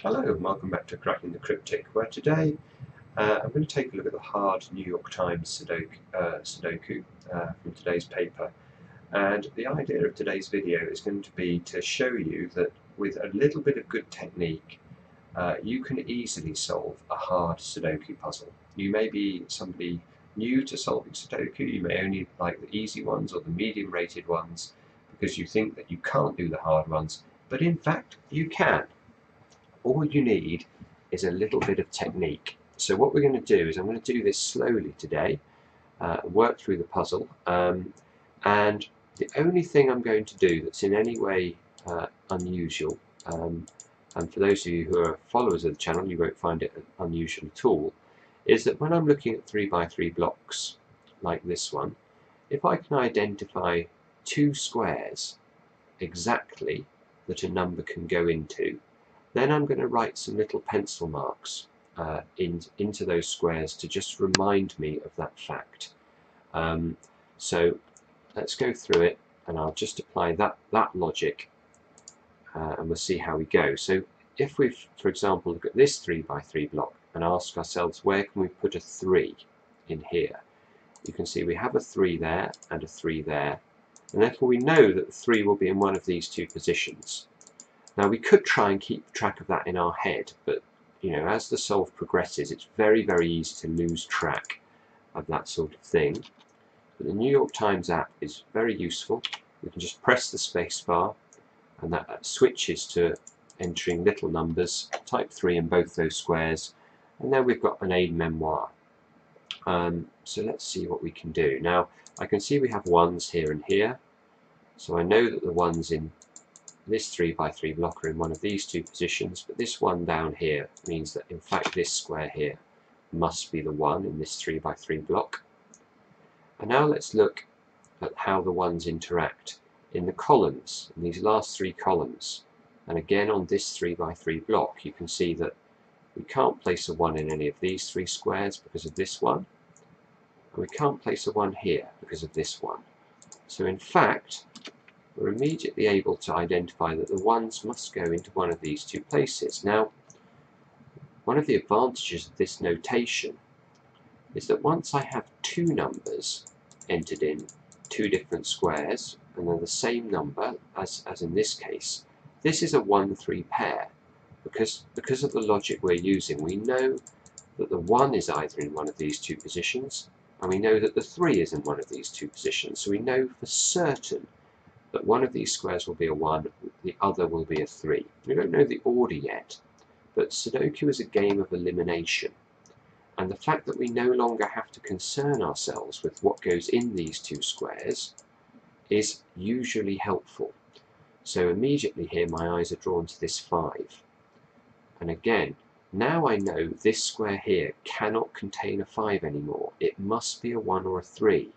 Hello and welcome back to Cracking the Cryptic, where today I'm going to take a look at the hard New York Times Sudoku from today's paper. And the idea of today's video is going to be to show you that with a little bit of good technique, you can easily solve a hard Sudoku puzzle. You may be somebody new to solving Sudoku, you may only like the easy ones or the medium rated ones because you think that you can't do the hard ones, but in fact you can. All you need is a little bit of technique. So what we're going to do is I'm going to do this slowly today, work through the puzzle, and the only thing I'm going to do that's in any way unusual, and for those of you who are followers of the channel you won't find it unusual at all, is that when I'm looking at 3x3 blocks like this one, if I can identify two squares exactly that a number can go into, then I'm going to write some little pencil marks into those squares to just remind me of that fact. So let's go through it and I'll just apply that logic and we'll see how we go. So if we, for example, look at this 3x3 block and ask ourselves where can we put a 3 in here, you can see we have a 3 there and a 3 there, and therefore we know that the 3 will be in one of these two positions. Now we could try and keep track of that in our head, but you know, as the solve progresses it's very easy to lose track of that sort of thing. But the New York Times app is very useful. You can just press the space bar and that switches to entering little numbers, type 3 in both those squares, and then we've got an aide-memoire. So let's see what we can do. Now I can see we have 1s here and here, so I know that the 1s in this 3x3 block are in one of these two positions, but this one down here means that in fact this square here must be the 1 in this 3x3 block. And now let's look at how the 1s interact in the columns, in these last 3 columns. And again on this 3x3 block you can see that we can't place a 1 in any of these 3 squares because of this one, and we can't place a 1 here because of this one. So in fact we're immediately able to identify that the 1s must go into one of these two places. Now, one of the advantages of this notation is that once I have two numbers entered in two different squares, and they're the same number as in this case, this is a 1-3 pair. Because of the logic we're using, we know that the 1 is either in one of these two positions, and we know that the 3 is in one of these two positions. So we know for certain that one of these squares will be a 1, the other will be a 3. We don't know the order yet, but Sudoku is a game of elimination, and the fact that we no longer have to concern ourselves with what goes in these two squares is usually helpful. So immediately here my eyes are drawn to this 5, and again now I know this square here cannot contain a 5 anymore, it must be a 1 or a 3.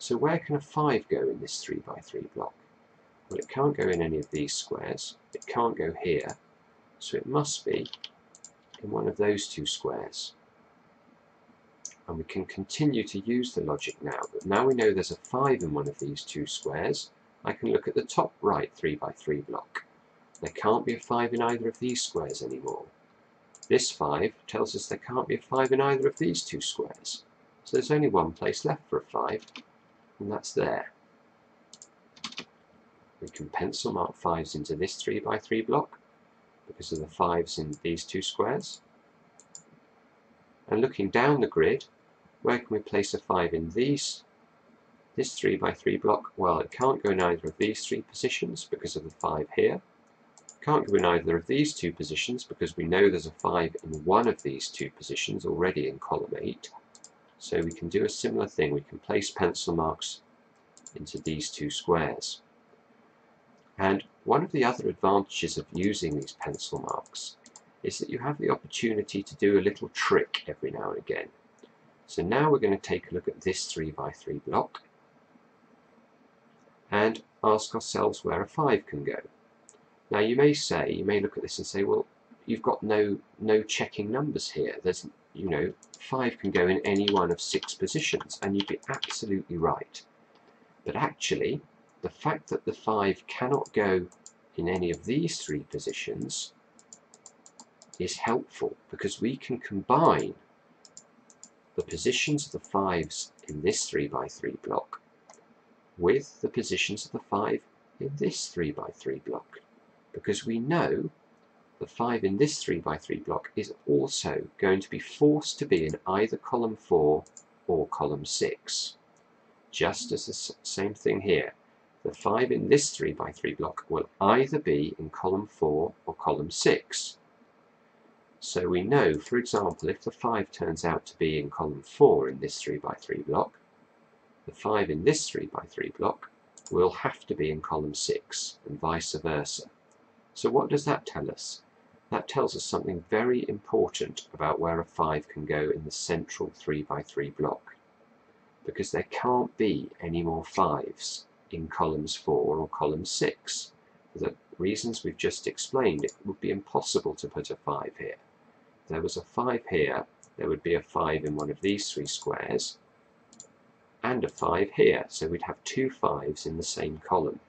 So where can a 5 go in this 3x3 block? Well, it can't go in any of these squares, it can't go here, so it must be in one of those two squares. And we can continue to use the logic now, but now we know there's a 5 in one of these two squares, I can look at the top right 3x3 block. There can't be a 5 in either of these squares anymore. This 5 tells us there can't be a 5 in either of these two squares. So there's only one place left for a 5, and that's there. We can pencil mark 5s into this 3x3 block because of the 5s in these two squares. And looking down the grid, where can we place a 5 in this 3x3 block? Well, it can't go in either of these three positions because of the 5 here. Can't go in either of these two positions because we know there's a 5 in one of these two positions already in column 8. So we can do a similar thing, we can place pencil marks into these two squares. And one of the other advantages of using these pencil marks is that you have the opportunity to do a little trick every now and again. So now we're going to take a look at this 3x3 block and ask ourselves where a 5 can go. Now you may look at this and say, well, you've got no checking numbers here. There's, 5 can go in any one of 6 positions, and you'd be absolutely right. But actually, the fact that the 5 cannot go in any of these 3 positions is helpful because we can combine the positions of the 5s in this 3x3 block with the positions of the 5 in this 3x3 block, because we know the 5 in this 3x3 block is also going to be forced to be in either column 4 or column 6. Just as the same thing here, the 5 in this 3x3 block will either be in column 4 or column 6. So we know, for example, if the 5 turns out to be in column 4 in this 3x3 block, the 5 in this 3x3 block will have to be in column 6, and vice versa. So what does that tell us? That tells us something very important about where a 5 can go in the central 3x3 block, because there can't be any more 5s in columns 4 or column 6. For the reasons we've just explained, it would be impossible to put a 5 here. If there was a 5 here, there would be a 5 in one of these 3 squares, and a 5 here, so we'd have 2 5s in the same column.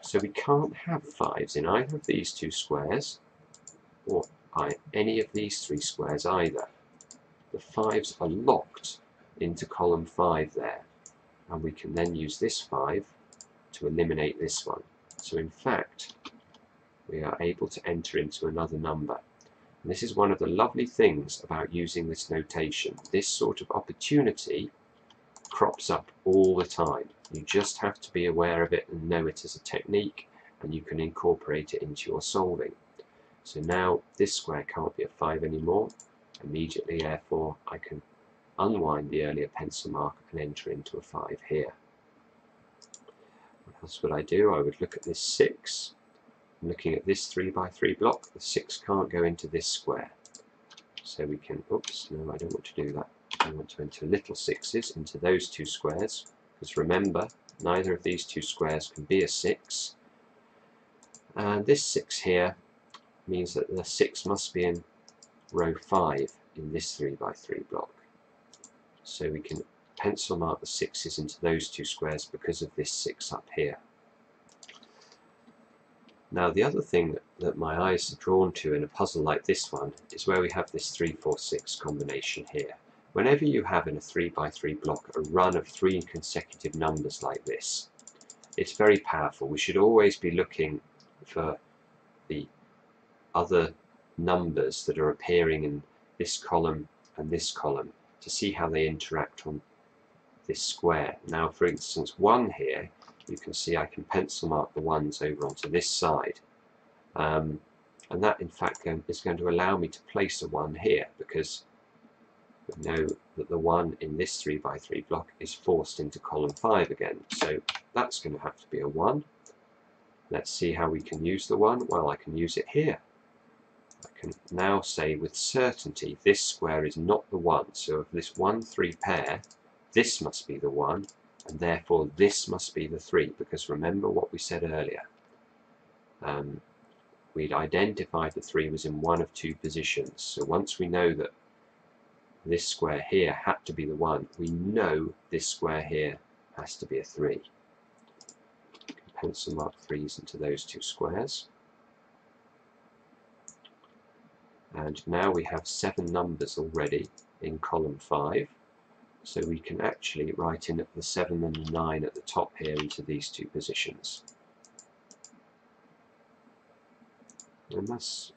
So we can't have 5s in either of these 2 squares, or any of these 3 squares either. The 5s are locked into column 5 there, and we can then use this 5 to eliminate this one. So in fact, we are able to enter into another number. And this is one of the lovely things about using this notation. This sort of opportunity crops up all the time. You just have to be aware of it and know it as a technique, and you can incorporate it into your solving. So now this square can't be a 5 anymore. Immediately, therefore, I can unwind the earlier pencil mark and enter into a 5 here. What else would I do? I would look at this 6. I'm looking at this 3x3 block. The 6 can't go into this square. So we can, oops, no, I don't want to do that. I want to enter little 6s into those 2 squares, because remember, neither of these 2 squares can be a 6. And this 6 here means that the 6 must be in row 5 in this 3x3 block. So we can pencil mark the 6s into those 2 squares because of this 6 up here. Now the other thing that my eyes are drawn to in a puzzle like this one is where we have this 3, 4, 6 combination here. Whenever you have in a 3x3 block a run of 3 consecutive numbers like this, it's very powerful. We should always be looking for the other numbers that are appearing in this column and this column to see how they interact on this square. Now, for instance, 1 here, you can see I can pencil mark the 1s over onto this side. And that, in fact, is going to allow me to place a 1 here, because we know that the 1 in this 3x3 block is forced into column 5 again. So that's going to have to be a 1. Let's see how we can use the 1. Well, I can use it here. I can now say with certainty this square is not the 1. So of this 1, 3 pair, this must be the 1, and therefore this must be the 3, because remember what we said earlier. We'd identified the 3 was in one of 2 positions. So once we know that this square here had to be the 1, we know this square here has to be a 3. Pencil mark 3s into those 2 squares. And now we have 7 numbers already in column 5. So we can actually write in the 7 and the 9 at the top here into these 2 positions. And this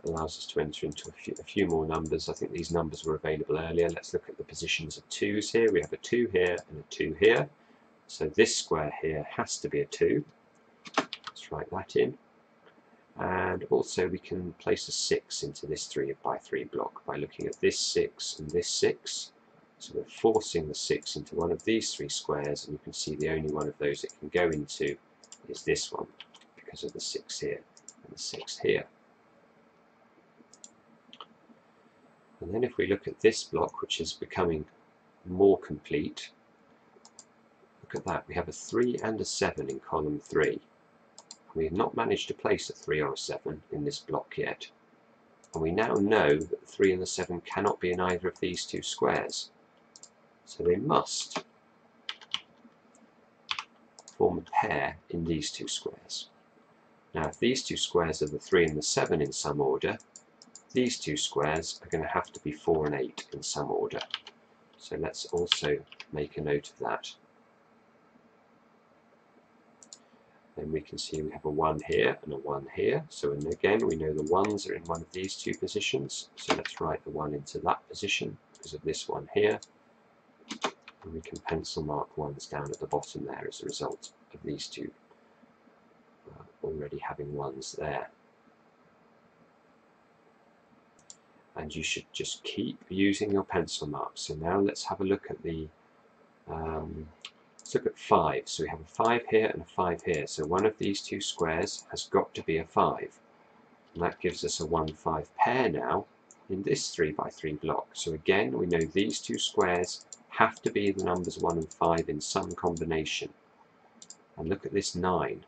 allows us to enter into a few more numbers. I think these numbers were available earlier. Let's look at the positions of 2s here. We have a 2 here and a 2 here. So this square here has to be a 2. Let's write that in. And also we can place a 6 into this 3x3 block by looking at this 6 and this 6. So we're forcing the 6 into one of these 3 squares, and you can see the only one of those it can go into is this one, because of the 6 here and the 6 here. And then if we look at this block, which is becoming more complete, look at that. We have a 3 and a 7 in column 3. We have not managed to place a 3 or a 7 in this block yet. And we now know that the 3 and the 7 cannot be in either of these 2 squares. So they must form a pair in these 2 squares. Now if these 2 squares are the 3 and the 7 in some order, these two squares are going to have to be 4 and 8 in some order. So let's also make a note of that. Then we can see we have a 1 here and a 1 here. So and again, we know the 1s are in one of these two positions. So let's write the 1 into that position because of this one here. And we can pencil mark 1s down at the bottom there as a result of these two already having 1s there. And you should just keep using your pencil marks. So now let's have a look at the let's look at 5. So we have a 5 here and a 5 here. So one of these two squares has got to be a 5. And that gives us a 1-5 pair now in this 3 by 3 block. So again, we know these two squares have to be the numbers 1 and 5 in some combination. And look at this 9.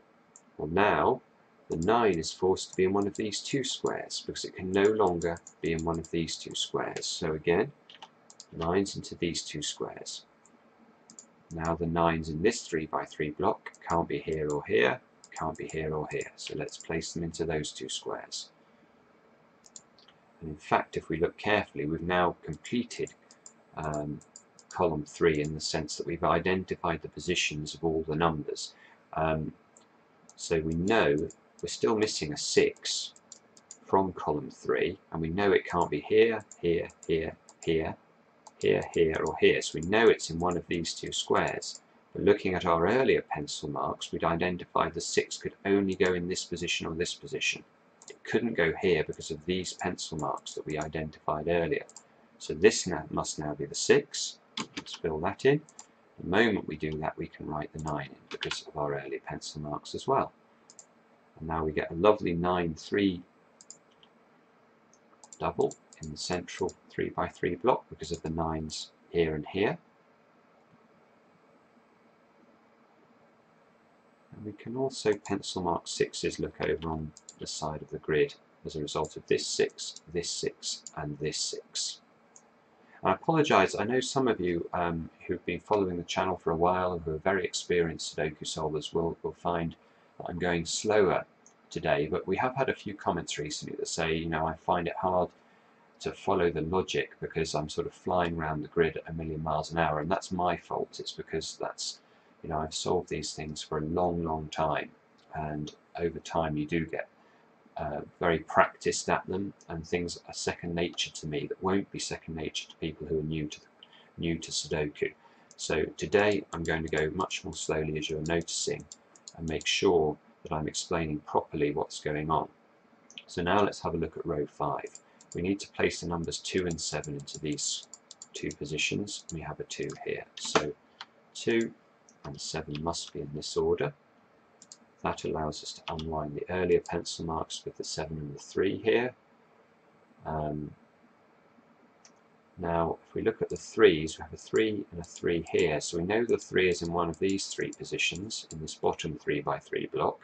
Well, now the 9 is forced to be in one of these two squares because it can no longer be in one of these two squares. So again, 9's into these two squares. Now the 9's in this 3 by 3 block can't be here or here, can't be here or here. So let's place them into those two squares. And in fact, if we look carefully, we've now completed column 3 in the sense that we've identified the positions of all the numbers. So we know we're still missing a 6 from column 3, and we know it can't be here, here, here, here, here, here, or here. So we know it's in one of these two squares. But looking at our earlier pencil marks, we'd identified the 6 could only go in this position or this position. It couldn't go here because of these pencil marks that we identified earlier. So this must now be the 6. Let's fill that in. The moment we do that, we can write the 9 in because of our earlier pencil marks as well. And now we get a lovely 9-3 double in the central 3 by 3 block because of the 9's here and here. And we can also pencil mark 6's look over on the side of the grid as a result of this 6, and this 6. I apologise, I know some of you who've been following the channel for a while and who are very experienced Sudoku solvers will find that I'm going slower today, but we have had a few comments recently that say, you know, I find it hard to follow the logic because I'm sort of flying around the grid at 1,000,000 miles an hour, and that's my fault. It's because that's, you know, I've solved these things for a long time, and over time you do get very practiced at them, and things are second nature to me that won't be second nature to people who are new to Sudoku. So today I'm going to go much more slowly, as you're noticing, and make sure that I'm explaining properly what's going on. So now let's have a look at row 5. We need to place the numbers 2 and 7 into these two positions. We have a 2 here. So 2 and 7 must be in this order. That allows us to unwind the earlier pencil marks with the 7 and the 3 here. Now, if we look at the 3's, we have a 3 and a 3 here. So we know the 3 is in one of these three positions in this bottom 3 by 3 block.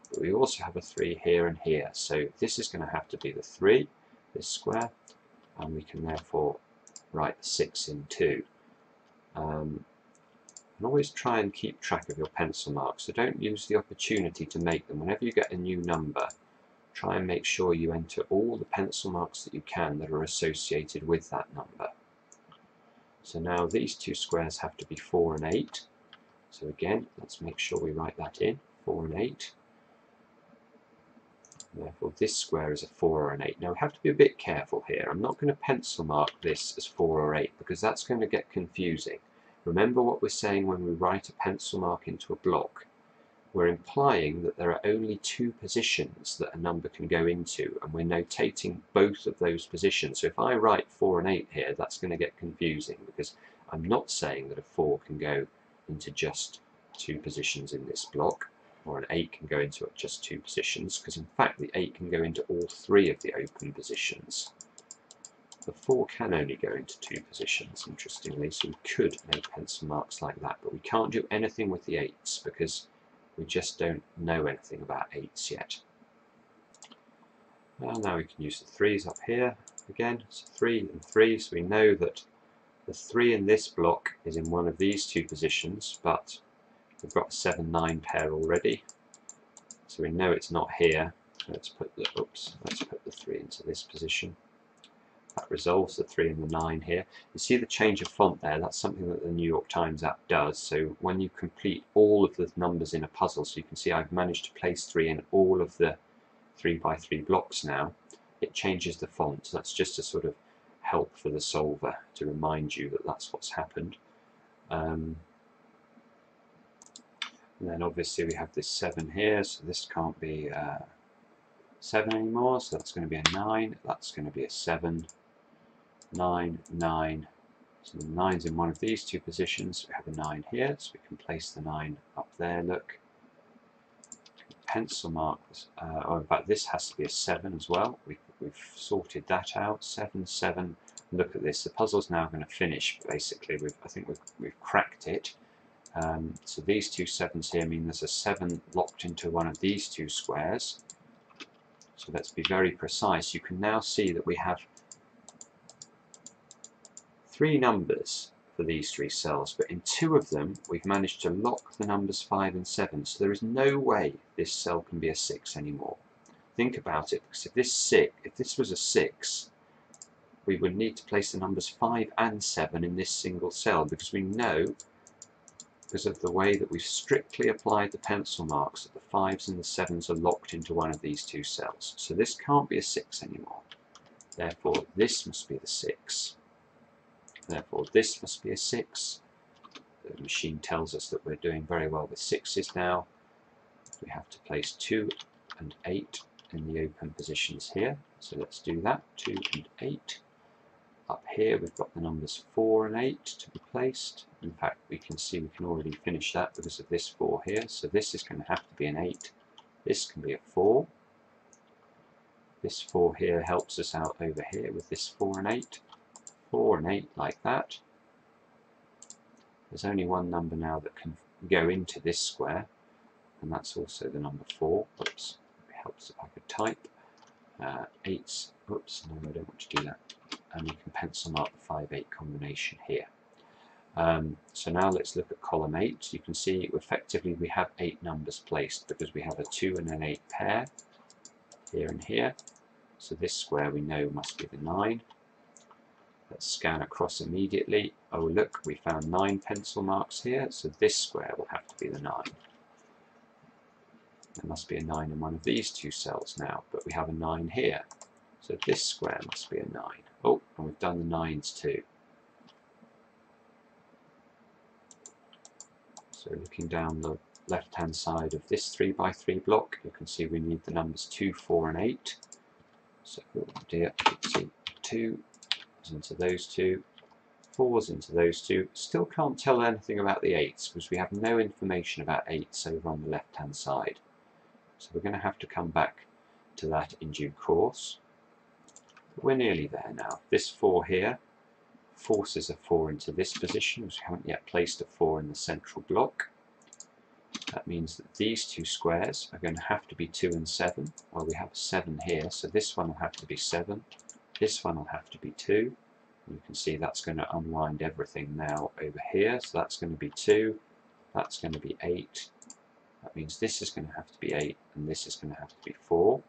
But we also have a 3 here and here. So this is going to have to be the 3, this square, and we can therefore write the 6 in 2. And always try and keep track of your pencil marks, so don't use the opportunity to make them. Whenever you get a new number, try and make sure you enter all the pencil marks that you can that are associated with that number. So now these two squares have to be 4 and 8. So again, let's make sure we write that in, 4 and 8. Therefore this square is a 4 or an 8. Now we have to be a bit careful here. I'm not going to pencil mark this as 4 or 8 because that's going to get confusing. Remember what we're saying when we write a pencil mark into a block. We're implying that there are only 2 positions that a number can go into, and we're notating both of those positions. So if I write 4 and 8 here, that's going to get confusing because I'm not saying that a 4 can go into just 2 positions in this block, or an 8 can go into just 2 positions, because in fact the 8 can go into all 3 of the open positions. The 4 can only go into 2 positions, interestingly, so we could make pencil marks like that, but we can't do anything with the 8s because we just don't know anything about 8s yet. Well, now we can use the 3's up here again. So 3 and 3, so we know that the 3 in this block is in one of these 2 positions, but we've got a 7-9 pair already, so we know it's not here, Let's put the 3 into this position. That resolves the 3 and the 9 here. You see the change of font there? That's something that the New York Times app does. So when you complete all of the numbers in a puzzle, so you can see I've managed to place 3 in all of the 3x3 blocks now, it changes the font. So that's just a sort of help for the solver to remind you that that's what's happened. And then obviously we have this 7 here, so this can't be 7 anymore, so that's going to be a 9, that's going to be a 7, 9, 9. So the 9's in one of these two positions. We have a 9 here, so we can place the 9 up there, look. Pencil mark, or in fact this has to be a 7 as well. We've sorted that out, 7, 7. Look at this, the puzzle's now going to finish basically. I think we've cracked it. So these two 7s here mean there's a 7 locked into one of these two squares. So let's be very precise. You can now see that we have 3 numbers for these 3 cells, but in 2 of them we've managed to lock the numbers 5 and 7, so there is no way this cell can be a 6 anymore. Think about it, because if this was a 6, we would need to place the numbers 5 and 7 in this single cell, because we know, because of the way that we've strictly applied the pencil marks, that the 5s and the 7s are locked into one of these 2 cells. So this can't be a 6 anymore. Therefore this must be the 6. Therefore this must be a 6. The machine tells us that we're doing very well with 6s now. We have to place 2 and 8 in the open positions here. So let's do that, 2 and 8. Up here we've got the numbers 4 and 8 to be placed. In fact, we can see we can already finish that because of this 4 here. So this is going to have to be an 8. This can be a 4. This 4 here helps us out over here with this 4 and 8. 4 and 8 like that. There's only one number now that can go into this square, and that's also the number 4. Oops, it helps if I could type. 8's, oops, no, I don't want to do that. And you can pencil mark the 5-8 combination here. So now let's look at column 8. You can see effectively we have 8 numbers placed because we have a 2 and an 8 pair here and here. So this square we know must be the 9. Let's scan across immediately. Oh look, we found 9 pencil marks here, so this square will have to be the 9. There must be a 9 in one of these 2 cells now, but we have a 9 here. So this square must be a 9. Oh, and we've done the 9s too. So looking down the left-hand side of this 3x3 block, you can see we need the numbers 2, 4 and 8. So, oh dear, let's see, 2 into those 2, 4's into those 2. Still can't tell anything about the 8's because we have no information about 8's over on the left-hand side. So we're going to have to come back to that in due course. But we're nearly there now. This 4 here forces a 4 into this position, because we haven't yet placed a 4 in the central block. That means that these 2 squares are going to have to be 2 and 7. Well, we have a 7 here, so this one will have to be 7. This one will have to be 2. You can see that's going to unwind everything now over here. So that's going to be 2. That's going to be 8. That means this is going to have to be 8, and this is going to have to be 4.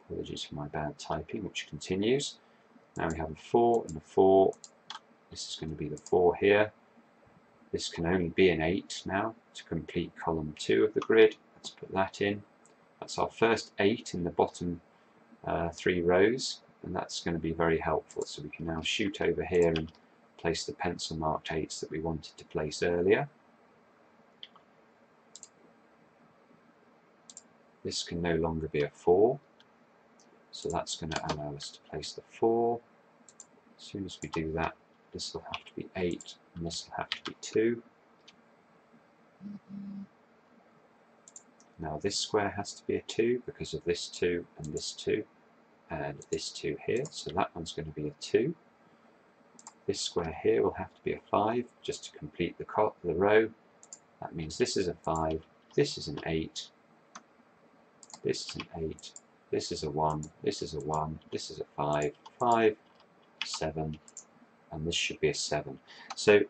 Apologies for my bad typing, which continues. Now we have a 4 and a 4. This is going to be the 4 here. This can only be an 8 now to complete column 2 of the grid. Let's put that in. That's our first 8 in the bottom 3 rows, and that's going to be very helpful. So we can now shoot over here and place the pencil marked 8s that we wanted to place earlier. This can no longer be a 4, so that's going to allow us to place the 4. As soon as we do that, this will have to be 8 and this will have to be 2. Now this square has to be a 2 because of this 2 and this 2 and this 2 here, so that one's going to be a 2. This square here will have to be a 5 just to complete the row. That means this is a 5, this is an 8, this is an 8, this is a 1, this is a 1, this is a 5, 5, 7, and this should be a 7. So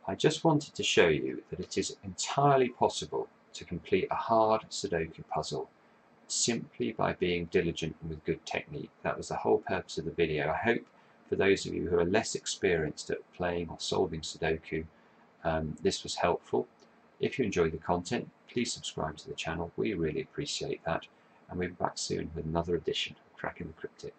I just wanted to show you that it is entirely possible to complete a hard Sudoku puzzle simply by being diligent and with good technique. That was the whole purpose of the video. I hope for those of you who are less experienced at playing or solving Sudoku, this was helpful. If you enjoy the content, please subscribe to the channel. We really appreciate that. And we'll be back soon with another edition of Cracking the Cryptic.